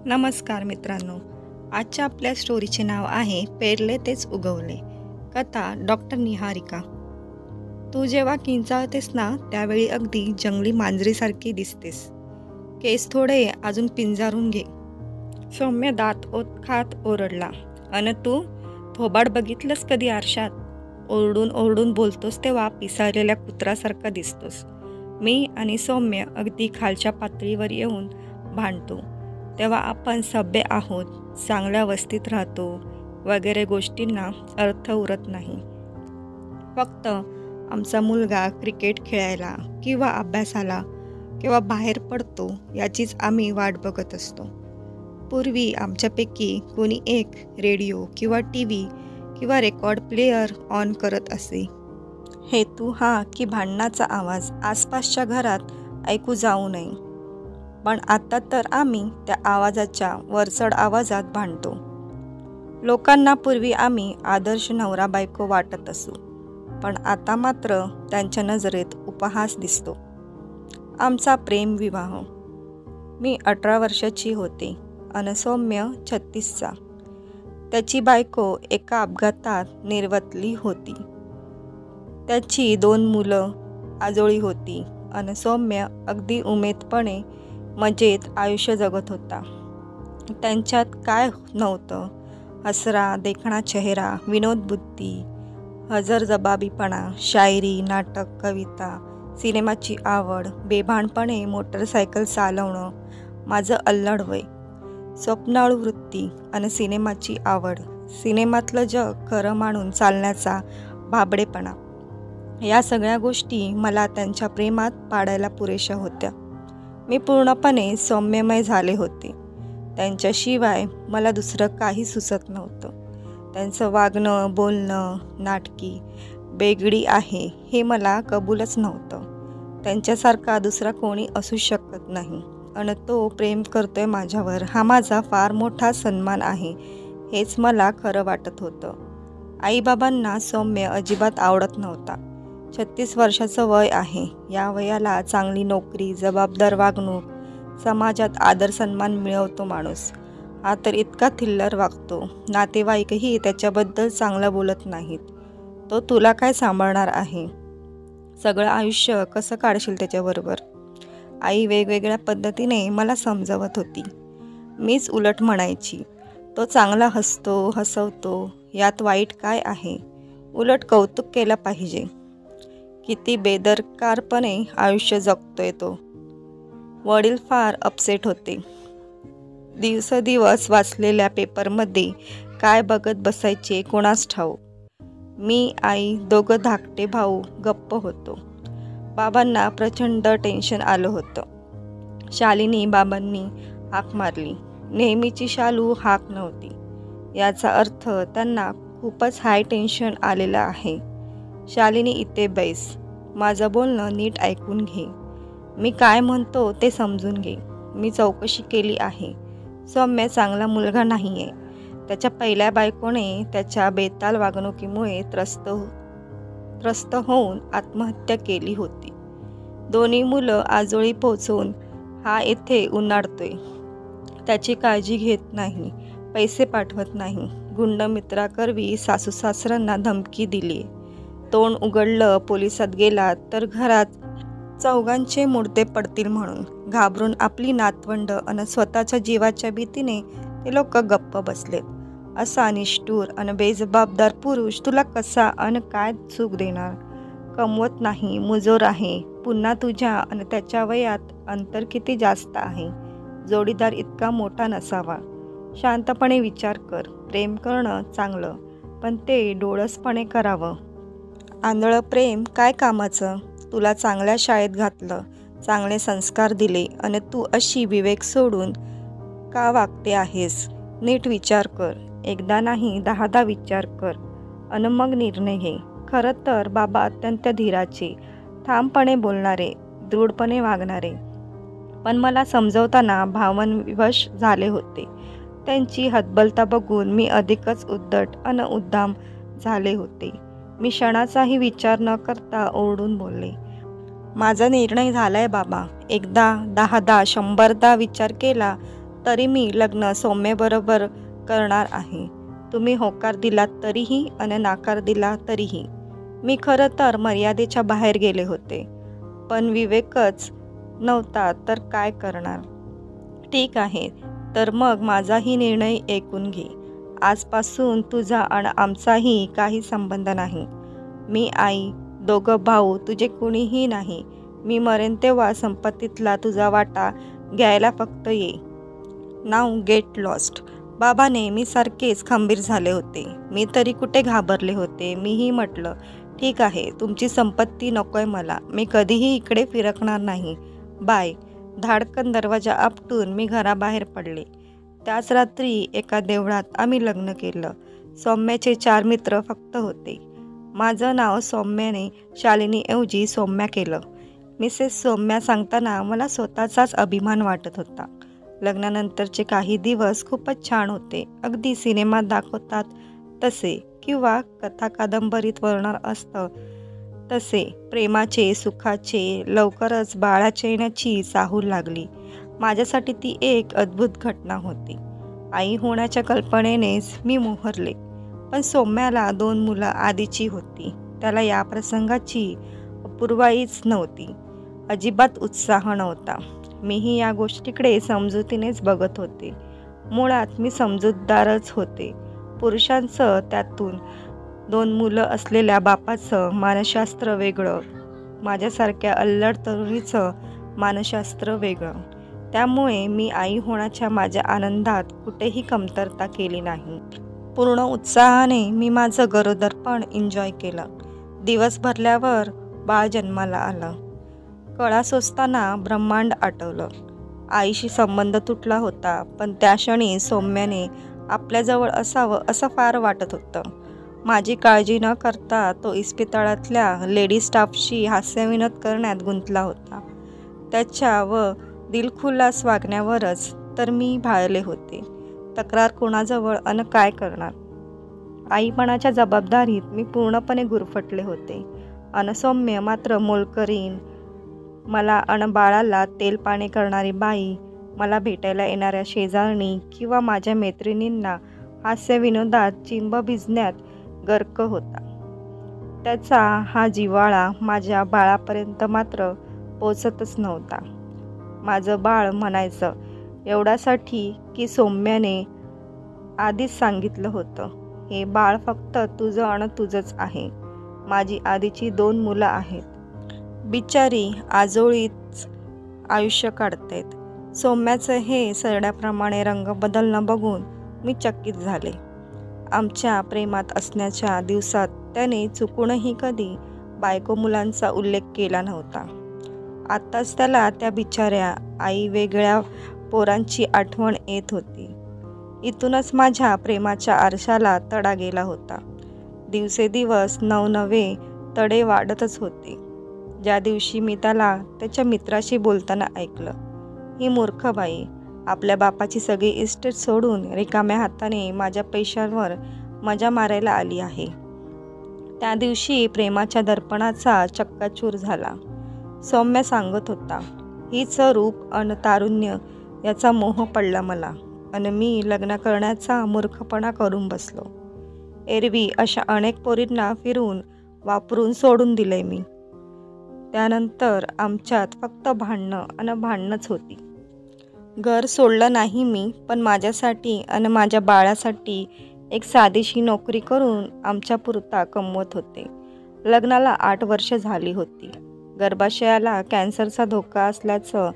नमस्कार मित्रांनो, आजच्या आपल्या स्टोरीचे नाव आहे पेरले तेच उगवले. कथा डॉक्टर निहारिका. तू जेव्हा किंचाळतेस ना त्यावेळी अगदी जंगली मांजरीसारखी दिसतेस. केस थोडे अजून पिंजारून घे. सौम्य दात खात ओरडला. अन तू थोबाड बघितलंस कधी आरशात? ओरडून ओरडून बोलतोस तेव्हा पिसाळलेल्या कुत्रासारखा दिसतोस. मी आणि सौम्य अगदी खालच्या पातळीवर येऊन भांडतो तेव्हा आपण सभ्य आहोत, चांगल्या वस्तीत राहतो वगैरे गोष्टींना अर्थ उरत नाही. फक्त आमचा मुलगा क्रिकेट खेळायला किंवा अभ्यासाला किंवा बाहेर पडतो याचीच आम्ही वाट बघत असतो. पूर्वी आमच्यापैकी कोणी एक रेडिओ किंवा TV किंवा रेकॉर्ड प्लेअर ऑन करत असे. हेतू हा की भांडणाचा आवाज आसपासच्या घरात ऐकू जाऊ नये. पण आता तर आम्ही त्या आवाजाच्या वरचढ आवाजात भांडतो. लोकांना पूर्वी आम्ही आदर्श नवरा बायको वाटत असू, पण आता मात्र त्यांच्या नजरेत उपहास दिसतो. आमचा प्रेम विवाह. मी 18 वर्षाची होते अन सौम्य 36चा. त्याची बायको एका अपघातात निर्वतली होती. त्याची 2 मुलं आजोळी होती अन सौम्य अगदी उमेदपणे मजेत आयुष्य जगत होता. त्यांच्यात काय नव्हतं? हसरा देखणा चेहरा, विनोदबुद्धी, हजरजबाबीपणा, शायरी, नाटक, कविता, सिनेमाची आवड, बेभानपणे मोटरसायकल चालवणं, माझं अल्लड वय, स्वप्नाळू वृत्ती आणि सिनेमाची आवड, सिनेमातलं जग खरं मानून चालण्याचा भाबडेपणा, या सगळ्या गोष्टी मला त्यांच्या प्रेमात पाडायला पुरेशा होत्या. मी पूर्णपणे सौम्यमय झाले होते. त्यांच्याशिवाय मला दुसरं काही सुचत नव्हतं. त्यांचं वागणं, बोलणं, नाटकी, बेगडी आहे हे मला कबूलच नव्हतं. त्यांच्यासारखा दुसरा कोणी असू शकत नाही आणि तो प्रेम करतोय माझ्यावर हा माझा फार मोठा सन्मान आहे हेच मला खरं वाटत होतं. आईबाबांना सौम्य अजिबात आवडत नव्हता. 36 वर्षाचं वय आहे. या वयाला चांगली नोकरी, जबाबदार वागणूक, समाजात आदर सन्मान मिळवतो माणूस. हा तर इतका थिल्लर वागतो, नातेवाईकही त्याच्याबद्दल चांगलं बोलत नाहीत. तो तुला काय सांभाळणार आहे? सगळं आयुष्य कसं काढशील त्याच्याबरोबर? आई वेगवेगळ्या पद्धतीने मला समजवत होती. मीच उलट म्हणायची, तो चांगला हसतो, हसवतो, यात वाईट काय आहे? उलट कौतुक केलं पाहिजे. किती बेदरकारपणे आयुष्य जगतोय तो. वडील फार अपसेट होते. दिवसदिवस वाचलेल्या पेपरमध्ये काय बघत बसायचे कोणास ठाऊक. मी, आई, दोघं धाकटे भाऊ गप्प होतो. बाबांना प्रचंड टेन्शन आलं होतं. शालिनी बाबांनी हाक मारली. नेहमीची शालू हाक नव्हती. याचा अर्थ त्यांना खूपच हाय टेन्शन आलेलं आहे. शालिनी इथे बैस. माझं बोलणं नीट ऐकून घे. मी काय म्हणतो ते समजून घे. मी चौकशी केली आहे. सौम्य चांगला मुलगा नाही आहे. त्याच्या पहिल्या बायकोने त्याच्या बेताल वागणुकीमुळे त्रस्त होऊन आत्महत्या केली होती. 2 मुलं आजोळी पोचून हा इथे उन्हाळतोय. त्याची काळजी घेत नाही, पैसे पाठवत नाही. गुंड मित्राकरवी सासूसासऱ्यांना धमकी दिली. तोंड उघडलं पोलिसात गेला तर घरात 4घांचे मुर्दे पडतील म्हणून घाबरून आपली नातवंड अन स्वतःच्या जीवाच्या भीतीने ते लोक गप्प बसलेत. असा निष्ठूर अन बेजबाबदार पुरुष तुला कसा अन काय सुख देणार? कमवत नाही, मुजोर आहे. पुन्हा तुझ्या अन त्याच्या वयात अंतर किती जास्त आहे. जोडीदार इतका मोठा नसावा. शांतपणे विचार कर. प्रेम करणं चांगलं, पण ते डोळसपणे करावं. आंधळं प्रेम काय कामाचं? तुला चांगल्या शाळेत घातलं, चांगले संस्कार दिले आणि तू अशी विवेक सोडून का वागते आहेस? नीट विचार कर. एकदा नाही 10दा विचार कर आणि मग निर्णय घे. खरं तर बाबा अत्यंत धीराचे, ठामपणे बोलणारे, दृढपणे वागणारे, पण मला समजवताना भावनविवश झाले होते. त्यांची हतबलता बघून मी अधिकच उद्धट अन उद्दाम झाले होते. मी क्षणाचाही विचार न करता ओरडून बोलले, माझा निर्णय झालाय बाबा. एकदा 10दा 100दा विचार केला तरी मी लग्न सौम्यबरोबर करणार आहे. तुम्ही होकार दिलात तरीही आणि नाकार दिला तरीही. मी खरं तर मर्यादेच्या बाहेर गेले होते, पण विवेकच नव्हता तर काय करणार. ठीक आहे, तर मग माझाही निर्णय ऐकून घे. आजपासून तुझा आणि आमचाही काही संबंध नाही. मी, आई, दोघं भाऊ, तुझे कुणीही नाही. मी मरेन तेव्हा संपत्तीतला तुझा वाटा घ्यायला फक्त ये. Now get lost. बाबा नेहमीसारखेच खंबीर झाले होते. मी तरी कुठे घाबरले होते. मीही म्हटलं, ठीक आहे, तुमची संपत्ती नकोय मला. मी कधीही इकडे फिरकणार नाही. बाय. धाडकन दरवाजा आपटून मी घराबाहेर पडले. त्याच रात्री एका देवळात आम्ही लग्न केलं. सौम्याचे 4 मित्र फक्त होते. माझं नाव सौम्याने शालिनीऐवजी सौम्या केलं. मिसेस सौम्या सांगताना मला स्वतःचाच अभिमान वाटत होता. लग्नानंतरचे काही दिवस खूपच छान होते. अगदी सिनेमात दाखवतात तसे, किंवा कथा कादंबरीत वर्णन असतं तसे. प्रेमाचे, सुखाचे. लवकरच बाळाच्या येण्याची चाहूल लागली. माझ्यासाठी ती एक अद्भुत घटना होती. आई होण्याच्या कल्पनेनेच मी मोहरले. पण सौम्याला 2 मुलं आधीची होती. त्याला या प्रसंगाची अपूर्वाईच नव्हती. अजिबात उत्साह नव्हता. मीही या गोष्टीकडे समजुतीनेच बघत होते. मुळात मी समजूतदारच होते. पुरुषांचं, त्यातून 2 मुलं असलेल्या बापाचं मानसशास्त्र वेगळं, माझ्यासारख्या अल्लड तरुणीचं मानसशास्त्र वेगळं. त्यामुळे मी आई होण्याच्या माझ्या आनंदात कुठेही कमतरता केली नाही. पूर्ण उत्साहाने मी माझं गरोदरपण एन्जॉय केलं. दिवस भरल्यावर बाळ जन्माला आलं. कळा सोसताना ब्रह्मांड आठवलं. आईशी संबंध तुटला होता, पण त्या क्षणी सौम्याने आपल्याजवळ असावं असं फार वाटत होतं. माझी काळजी न करता तो इस्पितळातल्या लेडी स्टाफशी हास्यविनोद करण्यात गुंतला होता. त्याच्या व दिलखुलास वागण्यावरच तर मी भाळले होते. तक्रार कोणाजवळ अन काय करणार. आईपणाच्या जबाबदारीत मी पूर्णपणे गुरफटले होते. अन सौम्य मात्र मोलकरीण. मला अन बाळाला तेलपाणी करणारी बाई, मला भेटायला येणाऱ्या शेजारणी किंवा माझ्या मैत्रिणींना हास्यविनोदात चिंब भिजण्यात गर्क होता. त्याचा हा जिव्हाळा माझ्या बाळापर्यंत मात्र पोचतच नव्हता. माझं बाळ म्हणायचं एवढ्यासाठी की सौम्याने आधीच सांगितलं होतं, हे बाळ फक्त तुझं अन तुझंच आहे. माझी आधीची 2 मुलं आहेत. बिचारी आजोळीच आयुष्य काढतायत. सौम्याचं हे सरड्याप्रमाणे रंग बदलणं बघून मी चकित झाले. आमच्या प्रेमात असण्याच्या दिवसात त्याने चुकूनही कधी बायको मुलांचा उल्लेख केला नव्हता. आत्ताच त्याला त्या बिचाऱ्या आई वेगळ्या पोरांची आठवण येत होती. इथूनच माझ्या प्रेमाच्या आरशाला तडा गेला होता. दिवसेदिवस नवनवे तडे वाढतच होते. ज्या दिवशी मी त्याला त्याच्या मित्राशी बोलताना ऐकलं, ही मूर्ख बाई आपल्या बापाची सगळी इस्टेट सोडून रिकाम्या हाताने माझ्या पैशांवर मजा मारायला आली आहे, त्या दिवशी प्रेमाच्या दर्पणाचा चक्काचूर झाला. सौम्य सांगत होता, हीच रूप अन तारुण्य याचा मोह पडला मला, अन मी लग्न करण्याचा मूर्खपणा करून बसलो. एरवी अशा अनेक पोरींना फिरून वापरून सोडून दिले मी. त्यानंतर आमच्यात फक्त भांडणं अन भांडणंच होती. घर सोडलं नाही मी, पण माझ्यासाठी आणि माझ्या बाळासाठी एक साधीशी नोकरी करून आमच्या पुरता कमवत होते. लग्नाला 8 वर्ष झाली होती. गर्भाशयाला कॅन्सरचा धोका असल्याचं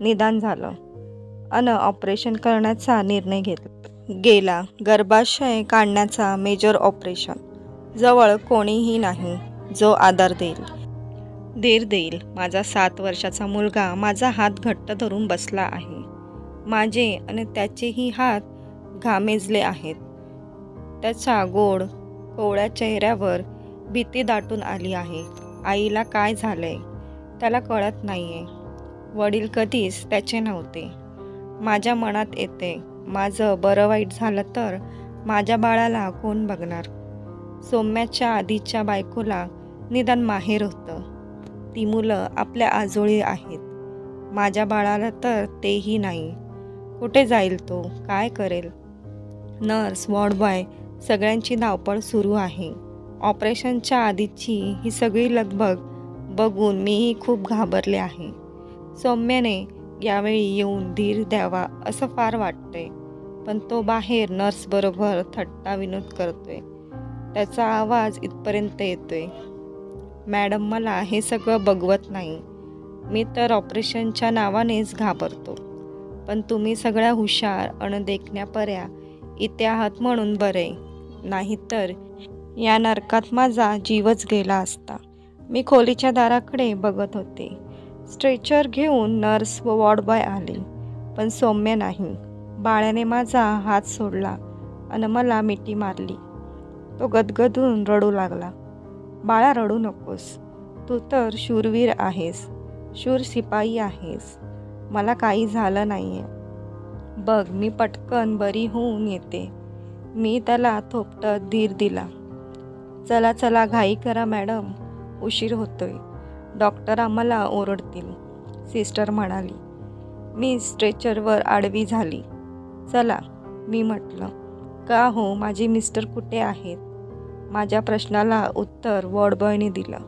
निदान झालं अन ऑपरेशन करण्याचा निर्णय घेतला गेला. गर्भाशय काढण्याचा मेजर ऑपरेशन. जवळ कोणीही नाही जो आधार देईल, धीर देईल. माझा 7 वर्षाचा मुलगा माझा हात घट्ट धरून बसला आहे. माझे आणि त्याचेही हात घामेजले आहेत. त्याच्या गोड कोवळ्या चेहऱ्यावर भीती दाटून आली आहे. आईला काय झालंय त्याला कळत नाहीये. वडील कधीच त्याचे नव्हते. माझ्या मनात येते, माझं बरं वाईट झालं तर माझ्या बाळाला कोण बघणार. सौम्याच्या आधीच्या बायकोला निदान माहेर होतं. ती मुलं आपल्या आजोळी आहेत. माझ्या बाळाला तर तेही नाही. कुठे जाईल तो, काय करेल? नर्स, वॉर्ड बॉय सगळ्यांची धावपळ सुरू आहे. ऑपरेशनच्या आधीची ही सगळी लगबग बघून मीही खूप घाबरले आहे. सौम्याने यावेळी येऊन धीर द्यावा असं फार वाटतंय, पण तो बाहेर नर्सबरोबर थट्टा विनोद करतोय. त्याचा आवाज इथपर्यंत येतोय. मॅडम, मला हे सगळं बघवत नाही. मी तर ऑपरेशनच्या नावानेच घाबरतो. पण तुम्ही सगळ्या हुशार अन देखण्या पऱ्या इथे आहात म्हणून बरे, नाहीतर या नरकात माझा जीवच गेला असता. मी खोलीच्या दाराकडे बघत होते. स्ट्रेचर घेऊन नर्स व वॉर्ड बॉय आले, पण सौम्य नाही. बाळ्याने माझा हात सोडला आणि मला मिठी मारली. तो गदगदून रडू लागला. बाळा, रडू नकोस. तू तर शूरवीर आहेस, शूर शिपाई आहेस. मला काही झालं नाहीये. बघ, मी पटकन बरी होऊन येते. मी त्याला थोपटत धीर दिला. चला चला, घाई करा मॅडम, उशीर होतोय. डॉक्टर आम्हाला ओरडतील, सिस्टर म्हणाली. मी स्ट्रेचरवर आडवी झाली. चला, मी म्हटलं. का हो, माझे मिस्टर कुठे आहेत? माझ्या प्रश्नाला उत्तर वॉर्डबॉयने दिलं.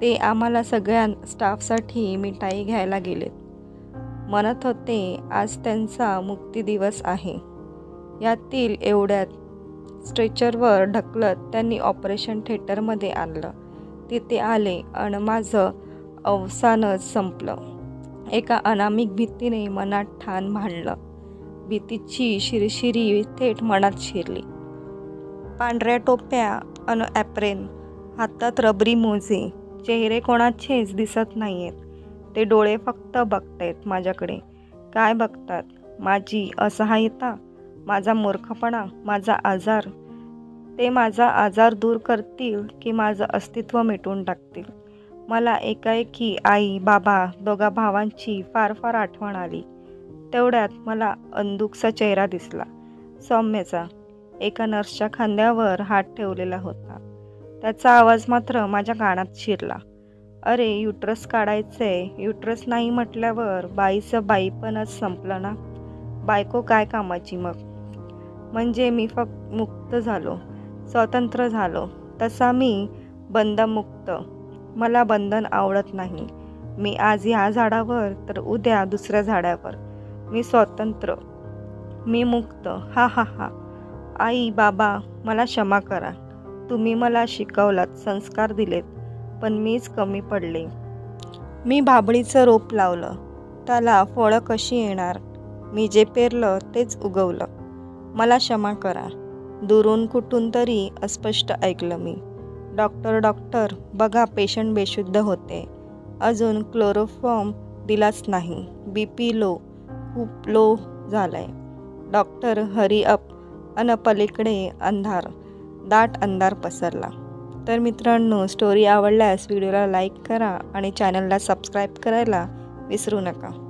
ते आम्हाला सगळ्या स्टाफसाठी मिठाई घ्यायला गेलेत. म्हणत होते आज त्यांचा मुक्तिदिवस आहे. यातील एवढ्यात स्ट्रेचरवर ढकलत त्यांनी ऑपरेशन थिएटरमध्ये आणलं. तिथे आले आणि माझं अवसानच संपलं. एका अनामिक भीतीने मनात ठाण मांडलं. भीतीची शिरशिरी थेट मनात शिरली. पांढऱ्या टोप्या अन ॲप्रेन, हातात रबरी मोजे, चेहरे कोणाचेच दिसत नाहीयेत. ते डोळे फक्त बघतायत माझ्याकडे. काय बघतात? माझी असहाय्यता, माझा मूर्खपणा, माझा आजार. ते माझा आजार दूर करतील की माझं अस्तित्व मिटवून टाकतील? मला एकाएकी आई, बाबा, दोघा भावांची फार फार आठवण आली. तेवढ्यात मला अंदुकसा चेहरा दिसला, सौम्यचा. एका नर्सच्या खांद्यावर हात ठेवलेला होता. त्याचा आवाज मात्र माझ्या कानात शिरला. अरे, युट्रस काढायचंय. युट्रस नाही म्हटल्यावर बाईचं बाईपणच संपलं ना. बायको काय कामाची मग? म्हणजे मी फक्त मुक्त झालो, स्वतंत्र झालो. तसा मी बंधमुक्त. मला बंधन आवडत नाही. मी आज या झाडावर तर उद्या दुसऱ्या झाडावर. मी स्वतंत्र, मी मुक्त. हा हा हा. आई, बाबा, मला क्षमा करा. तुम्ही मला शिकवलात, संस्कार दिलेत, पण मीच कमी पडले. मी भाबडीचं रोप लावलं, त्याला फळं कशी येणार? मी जे पेरलं तेच उगवलं. मला क्षमा करा. दुरून कुठून तरी अस्पष्ट ऐकलं मी. डॉक्टर, डॉक्टर, बघा, पेशंट बेशुद्ध होते. अजून क्लोरोफॉर्म दिलाच नाही. BP लो, खूप लो झालाय. Doctor, hurry up. अन पलीकडे अंधार, दाट अंधार पसरला. तर मित्रांनो, स्टोरी आवडल्यास व्हिडिओला लाईक करा आणि चॅनलला सबस्क्राईब करायला विसरू नका.